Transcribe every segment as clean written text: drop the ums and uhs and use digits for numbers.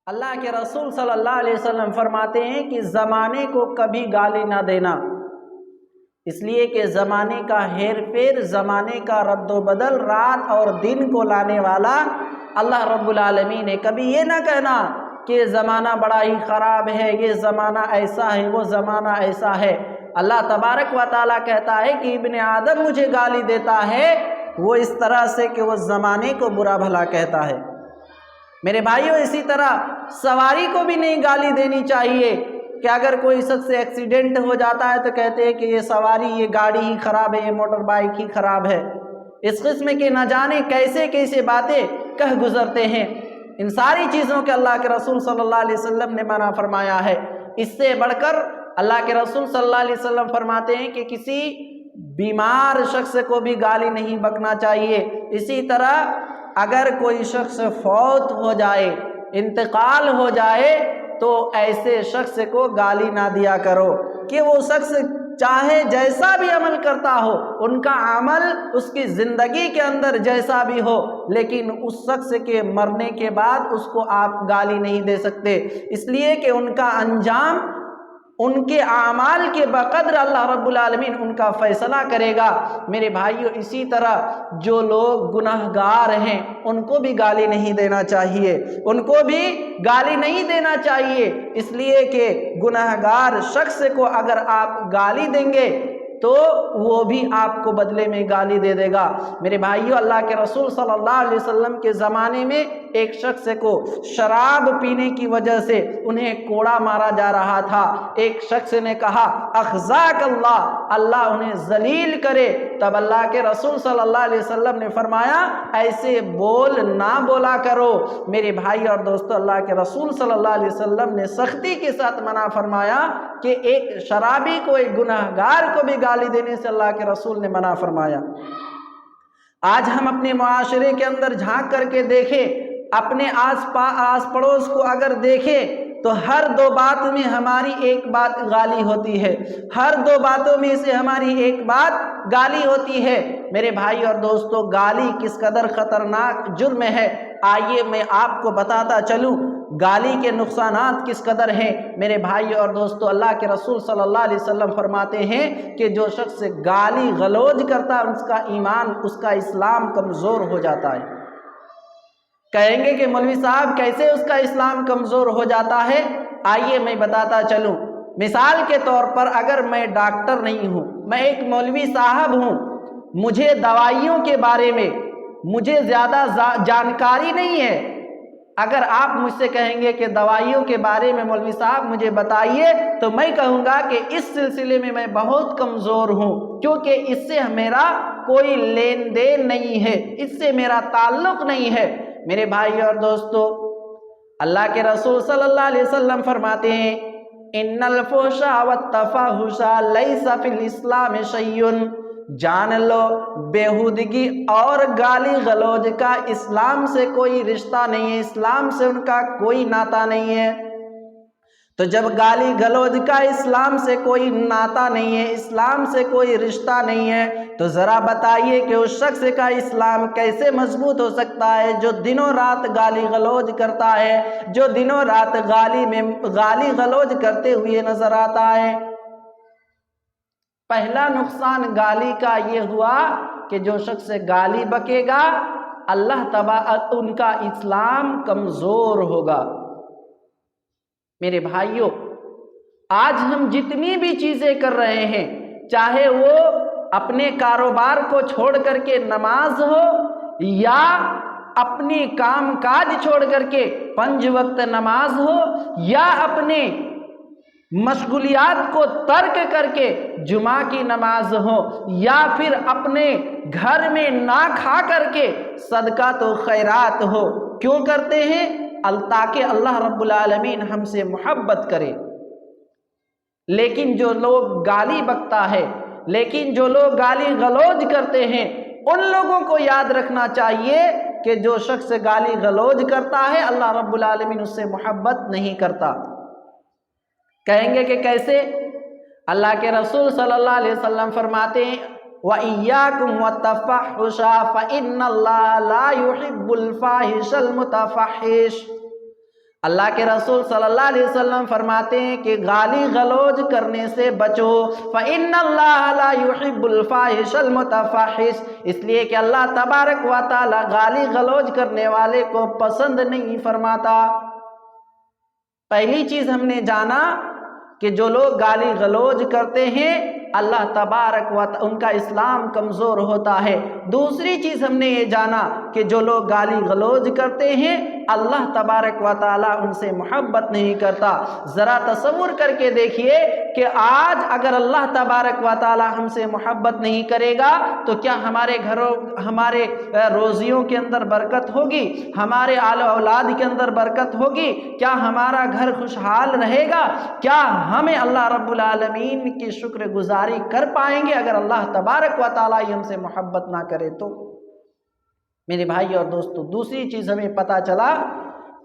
اللہ کے رسول صلی اللہ علیہ وسلم فرماتے ہیں کہ زمانے کو کبھی گالی نہ دینا، اس لیے کہ زمانے کا ہیر پھیر، زمانے کا رد و بدل، رات اور دن کو لانے والا اللہ رب العالمین ہے۔ کبھی یہ نہ کہنا کہ زمانہ بڑا ہی خراب ہے، یہ زمانہ ایسا ہے، وہ زمانہ ایسا ہے۔ اللہ تبارک و تعالیٰ کہتا ہے کہ ابن آدم مجھے گالی دیتا ہے وہ اس طرح سے کہ وہ زمانے کو برا بھلا کہتا ہے۔ میرے بھائیوں، اسی طرح سواری کو بھی نہیں گالی دینی چاہیے کہ اگر کوئی شخص سے ایکسیڈنٹ ہو جاتا ہے تو کہتے ہیں کہ یہ سواری، یہ گاڑی ہی خراب ہے، یہ موٹر بائک ہی خراب ہے۔ اس قسم کے نہ جانے کیسے کیسے باتیں کہہ گزرتے ہیں۔ ان ساری چیزوں کے اللہ کے رسول صلی اللہ علیہ وسلم نے منع فرمایا ہے۔ اس سے بڑھ کر اللہ کے رسول صلی اللہ علیہ وسلم فرماتے ہیں کہ کسی بیمار شخص کو بھی گالی نہیں بکنا چاہیے۔ اسی طرح اگر کوئی شخص فوت ہو جائے، انتقال ہو جائے، تو ایسے شخص کو گالی نہ دیا کرو کہ وہ شخص چاہے جیسا بھی عمل کرتا ہو، ان کا عمل اس کی زندگی کے اندر جیسا بھی ہو، لیکن اس شخص کے مرنے کے بعد اس کو آپ گالی نہیں دے سکتے، اس لیے کہ ان کا انجام ان کے اعمال کے بقدر اللہ رب العالمین ان کا فیصلہ کرے گا۔ میرے بھائیوں، اسی طرح جو لوگ گناہگار ہیں ان کو بھی گالی نہیں دینا چاہیے، ان کو بھی گالی نہیں دینا چاہیے، اس لیے کہ گناہگار شخص کو اگر آپ گالی دیں گے تو وہ بھی آپ کو بدلے میں گالی دے دے گا۔ میرے بھائیوں، اللہ کے رسول صلی اللہ علیہ وسلم کے زمانے میں ایک شخص کو شراب پینے کی وجہ سے انہیں کوڑا مارا جا رہا تھا۔ ایک شخص نے کہا اخزاک اللہ، اللہ انہیں ذلیل کرے۔ تب اللہ کے رسول صلی اللہ علیہ وسلم نے فرمایا ایسے بول نہ بولا کرو۔ میرے بھائی اور دوستو، اللہ کے رسول صلی اللہ علیہ وسلم نے سختی کے ساتھ منع فرمایا کہ ایک شرابی کو، ایک گناہگار کو بھی گالی دینے سے اللہ کے رسول نے منع فرمایا۔ آج ہم اپنے معاشرے کے اندر جھانک کر کے دیکھیں، اپنے آس پڑوس کو اگر دیکھیں تو ہر دو بات میں ہماری ایک بات گالی ہوتی ہے، ہر دو باتوں میں سے ہماری ایک بات گالی ہوتی ہے۔ میرے بھائی اور دوستو، گالی کس قدر خطرناک جرم ہے، آئیے میں آپ کو بتاتا چلوں گالی کے نقصانات کس قدر ہیں۔ میرے بھائی اور دوستو، اللہ کے رسول صلی اللہ علیہ وسلم فرماتے ہیں کہ جو شخص گالی غلوج کرتا ہے اس کا ایمان، اس کا اسلام کمزور ہو جاتا ہے۔ کہیں گے کہ مولوی صاحب کیسے اس کا اسلام کمزور ہو جاتا ہے؟ آئیے میں بتاتا چلوں۔ مثال کے طور پر اگر میں ڈاکٹر نہیں ہوں، میں ایک مولوی صاحب ہوں، مجھے دوائیوں کے بارے میں مجھے زیادہ جانکاری نہیں ہے، اگر آپ مجھ سے کہیں گے کہ دوائیوں کے بارے میں مولوی صاحب مجھے بتائیے، تو میں کہوں گا کہ اس سلسلے میں میں بہت کمزور ہوں، کیونکہ اس سے میرا کوئی لین دین نہیں ہے، اس سے میرا تعلق نہیں ہے۔ میرے بھائی اور دوستو، اللہ کے رسول صلی اللہ علیہ وسلم فرماتے ہیں ان الفحش والتفاحش لیس فی الاسلام شیء، جان لو بیہودگی اور گالی غلوج کا اسلام سے کوئی رشتہ نہیں ہے، اسلام سے ان کا کوئی ناطہ نہیں ہے۔ تو جب گالی غلوج کا اسلام سے کوئی ناطہ نہیں ہے، اسلام سے کوئی رشتہ نہیں ہے، تو ذرا بتائیے کہ اس شخص کا اسلام کیسے مضبوط ہو سکتا ہے جو دنوں رات گالی غلوج کرتا ہے، جو دنوں رات گالی غلوج کرتے ہوئے نظر آتا ہے۔ پہلا نقصان گالی کا یہ ہوا کہ جو شخص گالی بکے گا اللہ تبارک ان کا اسلام کمزور ہوگا۔ میرے بھائیوں، آج ہم جتنی بھی چیزیں کر رہے ہیں، چاہے وہ اپنے کاروبار کو چھوڑ کر کے نماز ہو یا اپنی کام کاج چھوڑ کر کے 5 وقت نماز ہو یا اپنے مشغولیات کو ترک کر کے جمعہ کی نماز ہو یا پھر اپنے گھر میں نہ کھا کر کے صدقات و خیرات ہو، کیوں کرتے ہیں؟ تاکہ اللہ رب العالمین ہم سے محبت کرے۔ لیکن جو لوگ گالی بکتا ہے، لیکن جو لوگ گالی غلوج کرتے ہیں، ان لوگوں کو یاد رکھنا چاہیے کہ جو شخص گالی غلوج کرتا ہے اللہ رب العالمین اس سے محبت نہیں کرتا۔ کہیں گے کہ کیسے؟ اللہ کے رسول صلی اللہ علیہ وسلم فرماتے ہیں وَإِيَّاكُمْ وَالتَّفَحُّشَ فَإِنَّ اللَّهَ لَا يُحِبُّ الْفَاحِشَ الْمُتَفَحِّشَ۔ اللہ کے رسول صلی اللہ علیہ وسلم فرماتے ہیں کہ گالی غلوج کرنے سے بچو، فَإِنَّ اللَّهَ لَا يُحِبُّ الْفَاحِشَ الْمُتَفَحِّشَ، اس لیے کہ اللہ تبارک و تعالی گالی غلوج کرنے والے کو پسند نہیں فرماتا۔ پہلی چیز ہم نے جانا کہ جو لوگ گالی غلوج کرتے ہیں اللہ تبارک و تعالی ان کا اسلام کمزور ہوتا ہے۔ دوسری چیز ہم نے یہ جانا کہ جو لوگ گالی غلوج کرتے ہیں اللہ تبارک و تعالی ان سے محبت نہیں کرتا۔ ذرا تصور کر کے دیکھیے کہ آج اگر اللہ تبارک و تعالی ہم سے محبت نہیں کرے گا تو کیا ہمارے گھروں ہمارے روزیوں کے اندر برکت ہوگی؟ ہمارے آل و اولاد کے اندر برکت ہوگی؟ کیا ہمارا گھر خوشحال رہے گا؟ کیا ہمیں اللہ رب العالمین کی شکر گزاری کر پائیں گے اگر اللہ تبارک و تعالی ہم سے محبت نہ کرے تو؟ میرے بھائی اور دوستو، دوسری چیز ہمیں پتہ چلا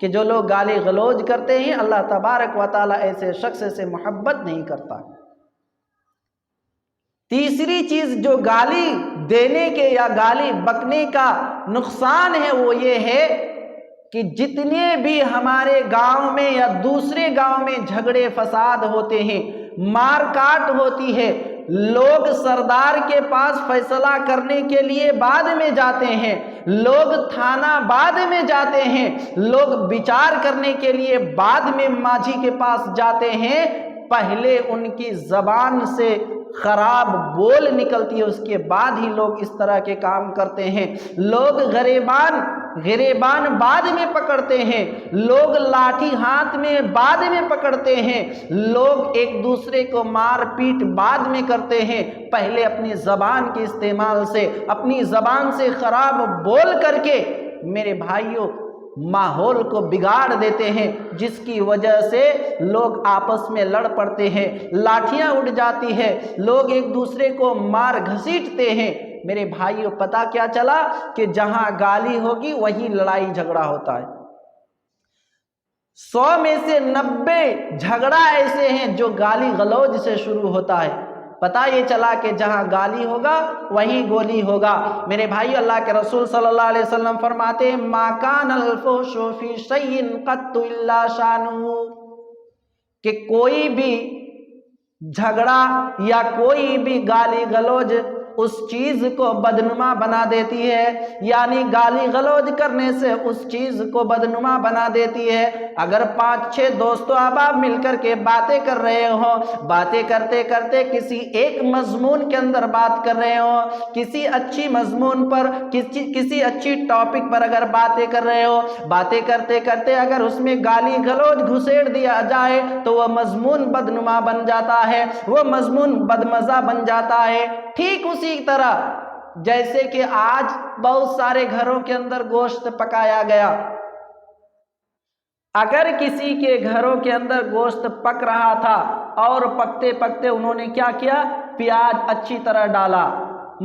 کہ جو لوگ گالی غلوج کرتے ہیں اللہ تبارک و تعالی ایسے شخص سے محبت نہیں کرتا۔ تیسری چیز جو گالی دینے کے یا گالی بکنے کا نقصان ہے وہ یہ ہے کہ جتنے بھی ہمارے گاؤں میں یا دوسرے گاؤں میں جھگڑے فساد ہوتے ہیں، مار کاٹ ہوتی ہے، لوگ سردار کے پاس فیصلہ کرنے کے لیے بعد میں جاتے ہیں، لوگ تھانہ بعد میں جاتے ہیں، لوگ بچار کرنے کے لیے بعد میں ماجھی کے پاس جاتے ہیں، پہلے ان کی زبان سے خراب بول نکلتی ہے، اس کے بعد ہی لوگ اس طرح کے کام کرتے ہیں۔ لوگ غریبان بعد میں پکڑتے ہیں، لوگ لاٹھی ہاتھ میں بعد میں پکڑتے ہیں، لوگ ایک دوسرے کو مار پیٹ بعد میں کرتے ہیں، پہلے اپنی زبان کے استعمال سے، اپنی زبان سے خراب بول کر کے میرے بھائیوں ماحول کو بگاڑ دیتے ہیں، جس کی وجہ سے لوگ آپس میں لڑ پڑتے ہیں، لاٹھیاں اٹھ جاتی ہے، لوگ ایک دوسرے کو مار گھسیٹتے ہیں۔ میرے بھائیوں پتہ کیا چلا کہ جہاں گالی ہوگی وہی لڑائی جھگڑا ہوتا ہے۔ 100 میں سے 90 جھگڑا ایسے ہیں جو گالی غلوج سے شروع ہوتا ہے۔ پتہ یہ چلا کہ جہاں گالی ہوگا وہیں گولی ہوگا۔ میرے بھائی اللہ کے رسول صلی اللہ علیہ وسلم فرماتے ہیں ما کان الفحش فی شیء قط الا شانہ، کہ کوئی بھی جھگڑا یا کوئی بھی گالی غلوج اس چیز کو بدنما بنا دیتی ہے، یعنی گالی غلوج کرنے سے اس چیز کو بدنما بنا دیتی ہے۔ اگر 5-6 دوست و احباب مل کر کے باتیں کر رہے ہوں، باتیں کرتے کرتے کسی ایک مضمون کے اندر بات کر رہے ہوں، کسی اچھی مضمون پر کسی اچھی ٹاپک پر اگر باتیں کر رہے ہو، باتیں کرتے کرتے اگر اس میں گالی غلوج گھسیڑ دیا جائے تو وہ مضمون بدنما بن جاتا ہے، وہ مضمون بدمزہ بن جاتا ہے۔ ٹھیک اسی طرح جیسے کہ آج بہت سارے گھروں کے اندر گوشت پکایا گیا، اگر کسی کے گھروں کے اندر گوشت پک رہا تھا اور پکتے پکتے انہوں نے کیا کیا، پیاز اچھی طرح ڈالا،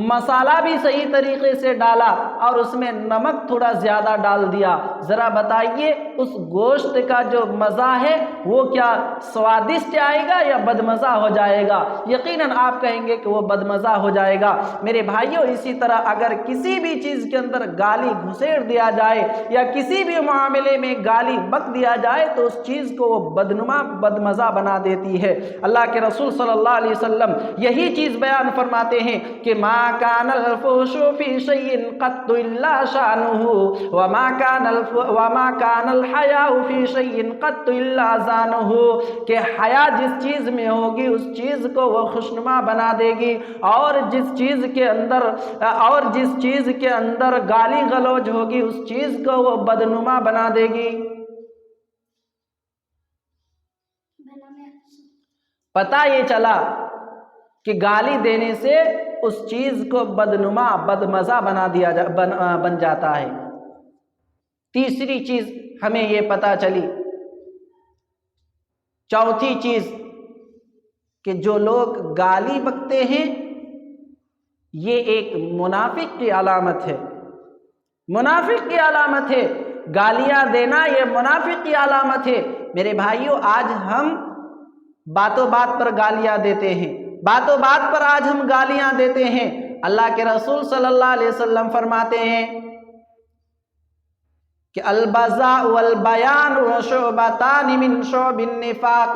مسالہ بھی صحیح طریقے سے ڈالا اور اس میں نمک تھوڑا زیادہ ڈال دیا، ذرا بتائیے اس گوشت کا جو مزہ ہے وہ کیا سوادشٹ آئے گا یا بدمزہ ہو جائے گا؟ یقیناً آپ کہیں گے کہ وہ بدمزہ ہو جائے گا۔ میرے بھائیوں اسی طرح اگر کسی بھی چیز کے اندر گالی گھسیڑ دیا جائے یا کسی بھی معاملے میں گالی بک دیا جائے تو اس چیز کو وہ بدنما بدمزہ بنا دیتی ہے۔ اللہ کے رسول صلی اللہ علیہ وسلم یہی چیز بیان فرماتے ہیں کہ ما کان الفحش فی شیء قط الا شانہ وما کان الحیاء فی شیء قط الا زانہ، کہ حیا جس چیز میں ہوگی اس چیز کو وہ خوشنما بنا دے گی، اور جس چیز کے اندر گالی غلوج ہوگی اس چیز کو وہ بدنما بنا دے گی۔ پتہ یہ چلا کہ گالی دینے سے اس چیز کو بدنما بدمزہ بن جاتا ہے۔ تیسری چیز ہمیں یہ پتہ چلی، چوتھی چیز کہ جو لوگ گالی بکتے ہیں یہ ایک منافق کی علامت ہے، منافق کی علامت ہے، گالیاں دینا یہ منافق کی علامت ہے۔ میرے بھائیوں آج ہم باتوں بات پر گالیاں دیتے ہیں، باتوں بات پر آج ہم گالیاں دیتے ہیں۔ اللہ کے رسول صلی اللہ علیہ وسلم فرماتے ہیں کہ البذاء والبیان شعبتان من شعب النفاق،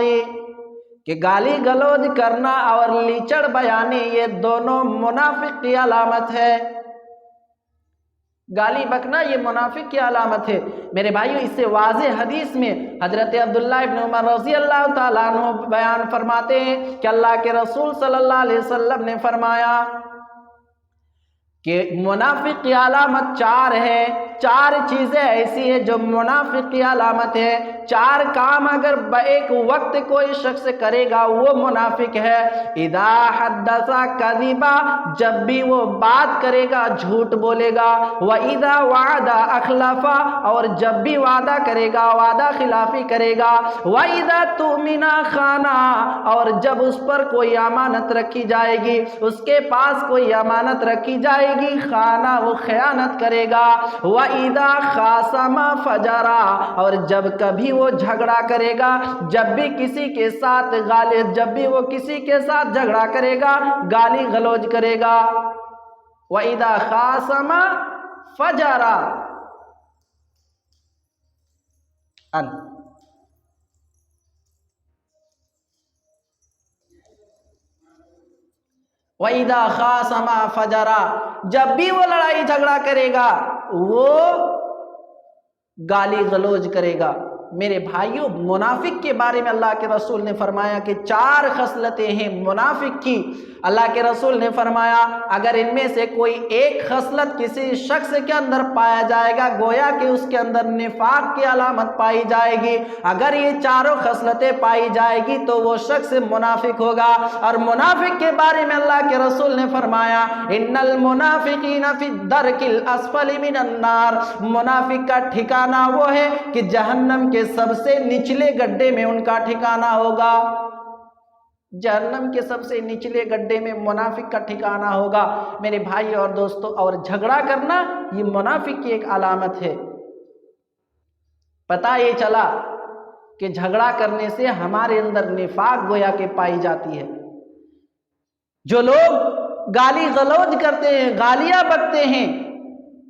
کہ گالی گلوج کرنا اور لیچڑ بیانی یہ دونوں منافق کی علامت ہے۔ گالی بکنا یہ منافق کی علامت ہے۔ میرے بھائیو، اس سے واضح حدیث میں حضرت عبداللہ ابن عمر رضی اللہ تعالیٰ عنہ بیان فرماتے ہیں کہ اللہ کے رسول صلی اللہ علیہ وسلم نے فرمایا کہ منافق کی علامت 4 ہے۔ 4 چیزیں ایسی ہیں جو منافق کی علامت ہے۔ 4 کام اگر ایک وقت کوئی شخص کرے گا وہ منافق ہے۔ اذا حدث کذبا، جب بھی وہ بات کرے گا جھوٹ بولے گا۔ واذا وعد اخلف، اور جب بھی وعدہ کرے گا وعدہ خلافی کرے گا۔ واذا تؤمن خانا، اور جب اس پر کوئی امانت رکھی جائے گی، اس کے پاس کوئی امانت رکھی جائے گی، خانہ وہ خیانت کرے گا۔ وَإِذَا خَاصَمَ فَجَرَ، اور جب کبھی وہ جھگڑا کرے گا، جب بھی وہ کسی کے ساتھ جھگڑا کرے گا گالی غلوج کرے گا۔ وَإِذَا خَاصَمَ فَجَرَ۔ وَإِذَا خَاصَمَ فَجَرَ، جب بھی وہ لڑائی جھگڑا کرے گا وہ گالی غلوج کرے گا۔ میرے بھائیوں، منافق کے بارے میں اللہ کے رسول نے فرمایا کہ 4 خصلتیں ہیں منافق کی۔ اللہ کے رسول نے فرمایا اگر ان میں سے کوئی ایک خصلت کسی شخص کے اندر پایا جائے گا گویا کہ اس کے اندر نفاق کی علامت پائی جائے گی۔ اگر یہ 4 خصلتیں پائی جائے گی تو وہ شخص منافق ہوگا۔ اور منافق کے بارے میں اللہ کے رسول نے فرمایا ان المنافقین فی الدرک الاسفل من النار، منافق کا ٹھکانہ وہ ہے کہ جہنم کے سب سے نچلے گڈھے میں ان کا ٹھکانہ ہوگا۔ جہنم کے سب سے نچلے گڈھے میں منافق کا ٹھکانہ ہوگا۔ میرے بھائی اور دوستو، اور جھگڑا کرنا یہ منافق کی ایک علامت ہے۔ پتہ یہ چلا کہ جھگڑا کرنے سے ہمارے اندر نفاق گویا کہ پائی جاتی ہے۔ جو لوگ گالی غلوج کرتے ہیں، گالیاں بکتے ہیں،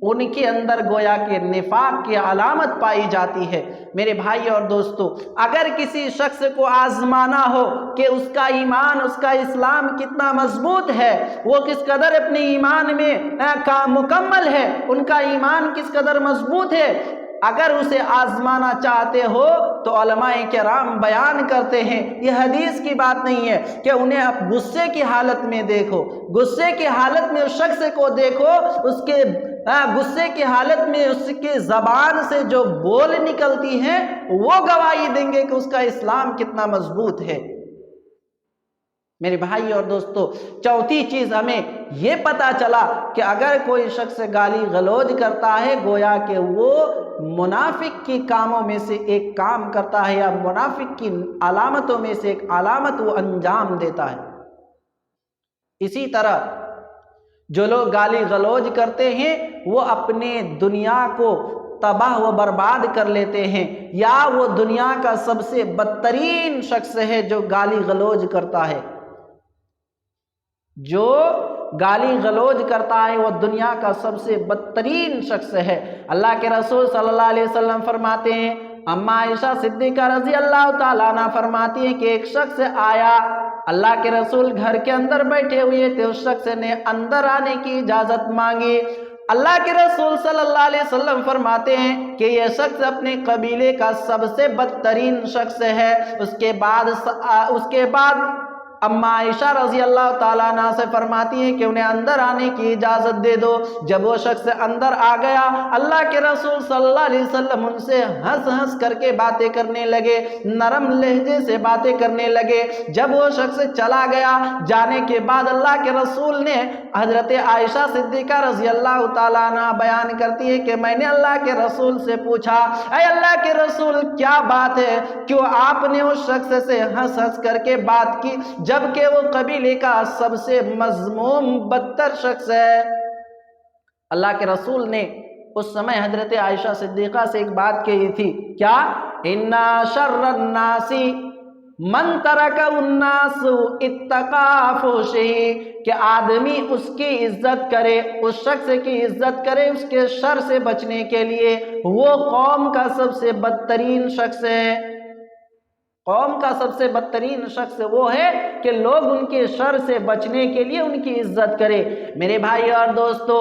ان کے اندر گویا کہ نفاق کی علامت پائی جاتی ہے۔ میرے بھائی اور دوستو، اگر کسی شخص کو آزمانا ہو کہ اس کا ایمان، اس کا اسلام کتنا مضبوط ہے، وہ کس قدر اپنے ایمان میں مکمل ہے، ان کا ایمان کس قدر مضبوط ہے، اگر اسے آزمانا چاہتے ہو تو علماء کرام بیان کرتے ہیں یہ حدیث کی بات نہیں ہے کہ انہیں اب غصے کی حالت میں دیکھو، غصے کی حالت میں اس شخص کو دیکھو، اس کے غصے کی حالت میں اس کے زبان سے جو بول نکلتی ہیں وہ گواہی دیں گے کہ اس کا اسلام کتنا مضبوط ہے۔ میرے بھائی اور دوستو، چوتھی چیز ہمیں یہ پتا چلا کہ اگر کوئی شخص گالی غلوج کرتا ہے گویا کہ وہ منافق کی کاموں میں سے ایک کام کرتا ہے، یا منافق کی علامتوں میں سے ایک علامت وہ انجام دیتا ہے۔ اسی طرح جو لوگ گالی غلوج کرتے ہیں وہ اپنے دنیا کو تباہ و برباد کر لیتے ہیں، یا وہ دنیا کا سب سے بدترین شخص ہے جو گالی غلوج کرتا ہے۔ جو گالی غلوج کرتا ہے وہ دنیا کا سب سے بدترین شخص ہے۔ اللہ کے رسول صلی اللہ علیہ وسلم فرماتے ہیں، اما عائشہ صدیقہ رضی اللہ تعالیٰ عنہ فرماتی ہیں کہ ایک شخص آیا، اللہ کے رسول گھر کے اندر بیٹھے ہوئے تھے، اس شخص نے اندر آنے کی اجازت مانگی۔ اللہ کے رسول صلی اللہ علیہ وسلم فرماتے ہیں کہ یہ شخص اپنے قبیلے کا سب سے بدترین شخص ہے۔ اس کے بعد اما عائشہ رضی اللہ تعالیٰ عنہ سے فرماتی ہیں کہ انہیں اندر آنے کی اجازت دے دو۔ جب وہ شخص اندر آ گیا، اللہ کے رسول صلی اللہ علیہ وسلم ان سے ہنس ہنس کر کے باتیں کرنے لگے، نرم لہجے سے باتیں کرنے لگے۔ جب وہ شخص چلا گیا، جانے کے بعد اللہ کے رسول نے، حضرت عائشہ صدیقہ رضی اللہ تعالیٰ عنہ بیان کرتی ہے کہ میں نے اللہ کے رسول سے پوچھا، اے اللہ کے رسول کیا بات ہے، کیوں آپ نے اس شخص سے ہنس ہنس کر کے بات کی جبکہ وہ قبیلے کا سب سے مذموم بدتر شخص ہے؟ اللہ کے رسول نے اس سمے حضرت عائشہ صدیقہ سے ایک بات کہی تھی، کیا؟ اِنَّا شَرَّ النَّاسِ من ترک الناس اتقا فحشہ، کہ آدمی اس کی عزت کرے، اس شخص کی عزت کرے اس کے شر سے بچنے کے لیے، وہ قوم کا سب سے بدترین شخص ہے۔ قوم کا سب سے بدترین شخص وہ ہے کہ لوگ ان کے شر سے بچنے کے لیے ان کی عزت کرے۔ میرے بھائی اور دوستو،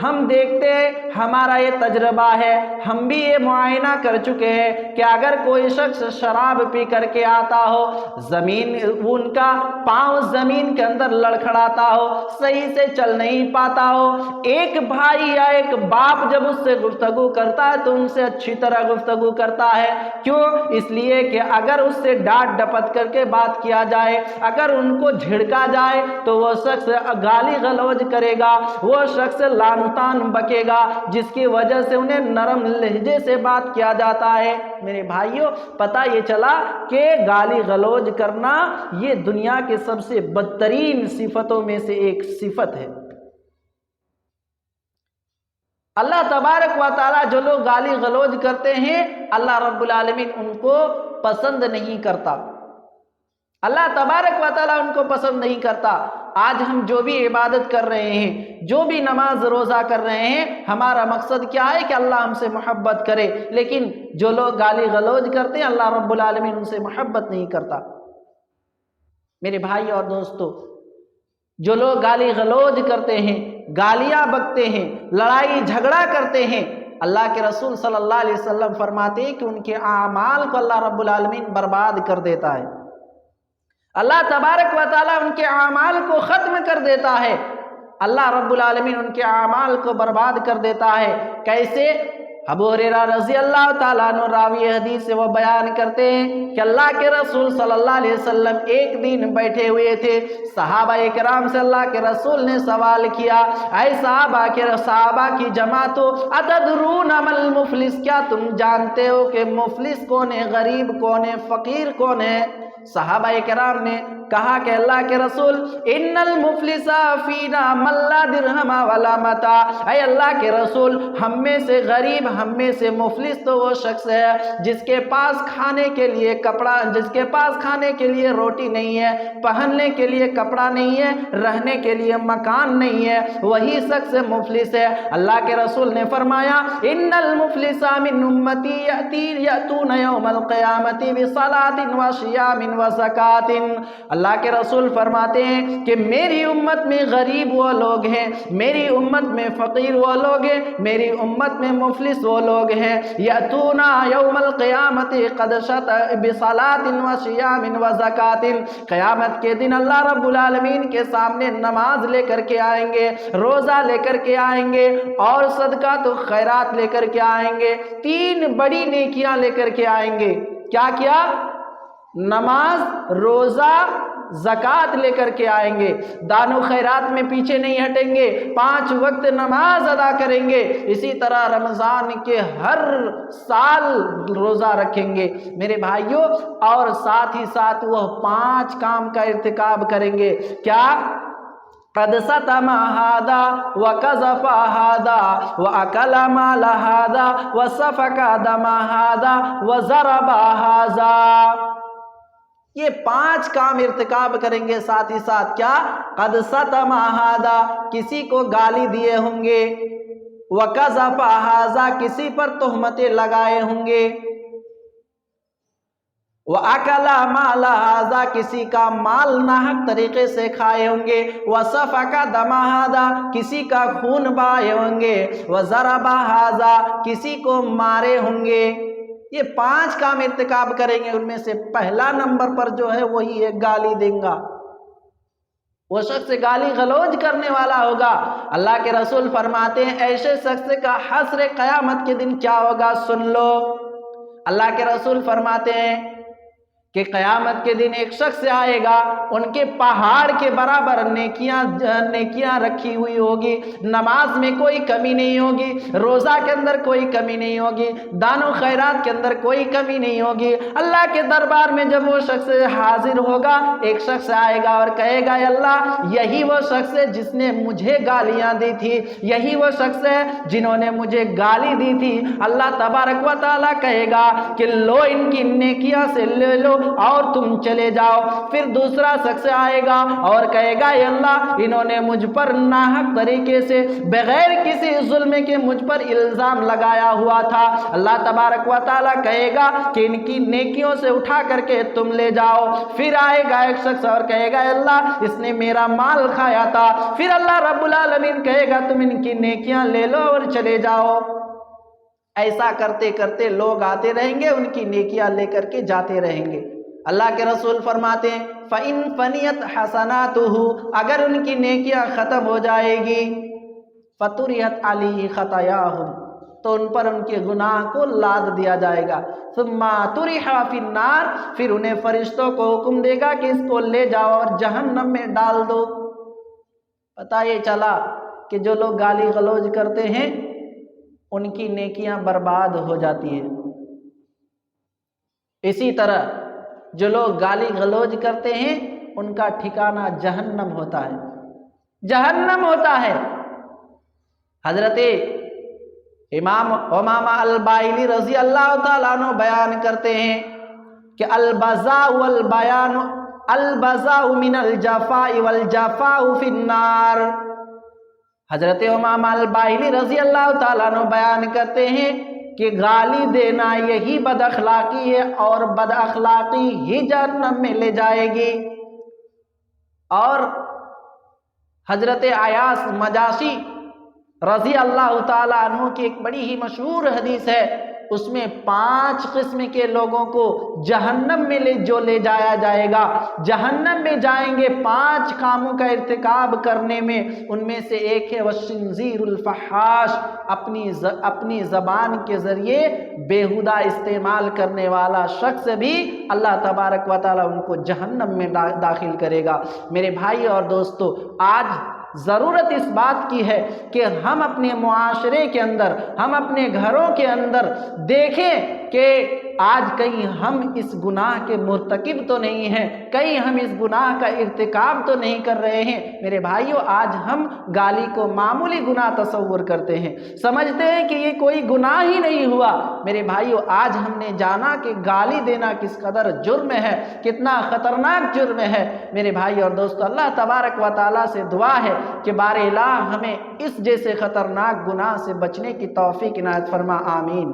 ہم دیکھتے ہیں، ہمارا یہ تجربہ ہے، ہم بھی یہ معائنہ کر چکے ہیں کہ اگر کوئی شخص شراب پی کر کے آتا ہو، ان کا پاؤں زمین کے اندر لڑکھڑاتا ہو، صحیح سے چل نہیں پاتا ہو، ایک بھائی یا ایک باپ جب اس سے گفتگو کرتا ہے تو ان سے اچھی طرح گفتگو کرتا ہے۔ کیوں؟ اس لیے کہ اگر اس سے ڈانٹ ڈپٹ کر کے بات کیا جائے، اگر ان کو جھڑکا جائے تو وہ شخص گالی غلوج کرے گا، وہ شخص لعن طعن بکے گا، جس کی وجہ سے انہیں نرم لہجے سے بات کیا جاتا ہے۔ میرے بھائیوں، پتہ یہ چلا کہ گالی غلوج کرنا یہ دنیا کے سب سے بدترین صفتوں میں سے ایک صفت ہے۔ اللہ تبارک و تعالیٰ جو لوگ گالی غلوج کرتے ہیں، اللہ رب العالمین ان کو پسند نہیں کرتا۔ اللہ تبارک و تعالیٰ ان کو پسند نہیں کرتا۔ آج ہم جو بھی عبادت کر رہے ہیں، جو بھی نماز روزہ کر رہے ہیں، ہمارا مقصد کیا ہے کہ اللہ ہم سے محبت کرے، لیکن جو لوگ گالی غلوج کرتے ہیں اللہ رب العالمین ان سے محبت نہیں کرتا۔ میرے بھائی اور دوستو، جو لوگ گالی غلوج کرتے ہیں، گالیاں بکتے ہیں، لڑائی جھگڑا کرتے ہیں، اللہ کے رسول صلی اللہ علیہ وسلم فرماتے ہیں کہ ان کے اعمال کو اللہ رب العالمین برباد کر دیتا ہے۔ اللہ تبارک و تعالیٰ ان کے اعمال کو ختم کر دیتا ہے۔ اللہ رب العالمین ان کے اعمال کو برباد کر دیتا ہے۔ کیسے؟ ابو ہریرہ رضی اللہ تعالیٰ عنہ راوی حدیث سے وہ بیان کرتے ہیں کہ اللہ کے رسول صلی اللہ علیہ وسلم ایک دن بیٹھے ہوئے تھے، صحابہ کرام سے اللہ کے رسول نے سوال کیا، اے صحابہ کی جماعتو، اتدرون من المفلس، کیا تم جانتے ہو کہ مفلس کون ہے، غریب کون ہے، فقیر کون ہے؟ صحابہ کرام نے کہا کہ اللہ کے رسول، ان المفلس فینا من لا درہم ولا متاع، اے اللہ کے رسول، ہم میں سے غریب، ہم میں سے مفلس تو وہ شخص ہے جس کے پاس کھانے کے لیے کپڑا، جس کے پاس کھانے کے لیے روٹی نہیں ہے، پہننے کے لیے کپڑا نہیں ہے، رہنے کے لیے مکان نہیں ہے، وہی شخص مفلس ہے۔ اللہ کے رسول نے فرمایا، ان المفلس من امتی یأتون یوم القیامت بصلاۃ وصیام وزکات۔ اللہ کے رسول فرماتے ہیں کہ میری امت میں غریب وہ لوگ ہیں، میری امت میں فقیر وہ لوگ ہیں، میری امت میں مفلس وہ لوگ ہیں، یأتون یوم القیامت قد بصلاۃ وصیام وزکات، قیامت کے دن اللہ رب العالمین کے سامنے نماز لے کر کے آئیں گے، روزہ لے کر کے آئیں گے، اور صدقات و خیرات لے کر کے آئیں گے، تین بڑی نیکیاں لے کر کے آئیں گے۔ کیا کیا؟ نماز، روزہ، زکوٰۃ لے کر کے آئیں گے، دان و خیرات میں پیچھے نہیں ہٹیں گے، 5 وقت نماز ادا کریں گے، اسی طرح رمضان کے ہر سال روزہ رکھیں گے میرے بھائیوں، اور ساتھ ہی ساتھ وہ 5 کام کا ارتکاب کریں گے۔ کیا؟ قد ستم ہذا وقذف ہذا واکل مال ہذا وسفک دم ہذا وضرب ہذا، یہ 5 کام ارتکاب کریں گے۔ ساتھ ہی ساتھ کیا؟ قد ستم ہذا، کسی کو گالی دیے ہوں گے، وقذف ہذا، کسی پر تہمتیں لگائے ہوں گے، وَأَكَلَ مَالَ هَذَا، کسی کا مال ناحق طریقے سے کھائے ہوں گے، وَسَفَكَ دَمَ هَذَا، کسی کا خون بہائے ہوں گے، وَضَرَبَ هَذَا، کسی کو مارے ہوں گے۔ یہ 5 کام ارتکاب کریں گے، ان میں سے پہلا نمبر پر جو ہے وہی ہے گالی دیں گا، وہ شخص گالی غلوج کرنے والا ہوگا۔ اللہ کے رسول فرماتے ہیں ایسے شخص کا حشر قیامت کے دن کیا ہوگا، سن لو۔ اللہ کے رسول فرماتے ہیں کہ قیامت کے دن ایک شخص آئے گا، ان کے پہاڑ کے برابر نیکیاں رکھی ہوئی ہوگی، نماز میں کوئی کمی نہیں ہوگی، روزہ کے اندر کوئی کمی نہیں ہوگی، دان و خیرات کے اندر کوئی کمی نہیں ہوگی۔ اللہ کے دربار میں جب وہ شخص حاضر ہوگا، ایک شخص آئے گا اور کہے گا، اے اللہ، یہی وہ شخص ہے جس نے مجھے گالیاں دی تھی، یہی وہ شخص ہے جنہوں نے مجھے گالی دی تھی۔ اللہ تبارک و تعالیٰ کہے گا کہ لو ان کی نیکیاں سے لے لو، اور تم چلے جاؤ۔ پھر دوسرا شخص آئے گا اور کہے گا اے اللہ انہوں نے مجھ پر ناحق طریقے سے بغیر کسی ظلم کے مجھ پر الزام لگایا ہوا تھا۔ اللہ تبارک و تعالیٰ کہے گا کہ ان کی نیکیوں سے اٹھا کر کے تم لے جاؤ۔ پھر آئے گا ایک شخص اور کہے گا اے اللہ اس نے میرا مال کھایا تھا۔ پھر اللہ رب العالمین کہے گا تم ان کی نیکیاں لے لو اور چلے جاؤ۔ ایسا کرتے کرتے لوگ آتے رہیں گے، ان کی نیکیاں لے کر کے جاتے رہیں گے۔ اللہ کے رسول فرماتے ہیں فَإِن فَنِيَتْ حَسَنَاتُهُ، اگر ان کی نیکیاں ختم ہو جائے گی، فَطُرِحَتْ عَلَيْهِ خَطَايَاهُمْ، تو ان پر ان کے گناہ کو لاد دیا جائے گا۔ ثُمَّ طُرِحَ فِي النَّارِ، پھر انہیں فرشتوں کو حکم دے گا کہ اس کو لے جاؤ اور جہنم میں ڈال دو۔ پتہ یہ چلا کہ جو لوگ گالی غلوج کرتے ہیں ان کی نیکیاں برباد ہو جاتی ہیں۔ اسی طرح جو لوگ گالی غلوج کرتے ہیں ان کا ٹھکانہ جہنم ہوتا ہے، جہنم ہوتا ہے۔ حضرت امام امامہ الباہلی رضی اللہ تعالیٰ عنہ بیان کرتے ہیں کہ البذاء والبیان البذاء من الجفاء والجفاء فی النار۔ حضرت امامہ الباہلی رضی اللہ تعالیٰ عنہ بیان کرتے ہیں کہ گالی دینا یہی بد اخلاقی ہے اور بد اخلاقی ہی جہنم میں لے جائے گی۔ اور حضرت عیاص مجاشی رضی اللہ تعالیٰ عنہ کی ایک بڑی ہی مشہور حدیث ہے، اس میں 5 قسم کے لوگوں کو جہنم میں لے جایا جائے گا، جہنم میں جائیں گے 5 کاموں کا ارتکاب کرنے میں۔ ان میں سے ایک ہے والشنزیر الفحاش، اپنی زبان کے ذریعے بیہودہ استعمال کرنے والا شخص بھی اللہ تبارک و تعالیٰ ان کو جہنم میں داخل کرے گا۔ میرے بھائی اور دوستو، آج ضرورت اس بات کی ہے کہ ہم اپنے معاشرے کے اندر، ہم اپنے گھروں کے اندر دیکھیں کہ آج کہیں ہم اس گناہ کے مرتکب تو نہیں ہیں، کہیں ہم اس گناہ کا ارتکاب تو نہیں کر رہے ہیں۔ میرے بھائیو، آج ہم گالی کو معمولی گناہ تصور کرتے ہیں، سمجھتے ہیں کہ یہ کوئی گناہ ہی نہیں ہوا۔ میرے بھائیو، آج ہم نے جانا کہ گالی دینا کس قدر جرم ہے، کتنا خطرناک جرم ہے۔ میرے بھائی اور دوستو، اللہ تبارک و تعالیٰ سے دعا ہے کہ بار الہ ہمیں اس جیسے خطرناک گناہ سے بچنے کی توفیق عنایت فرما، آمین۔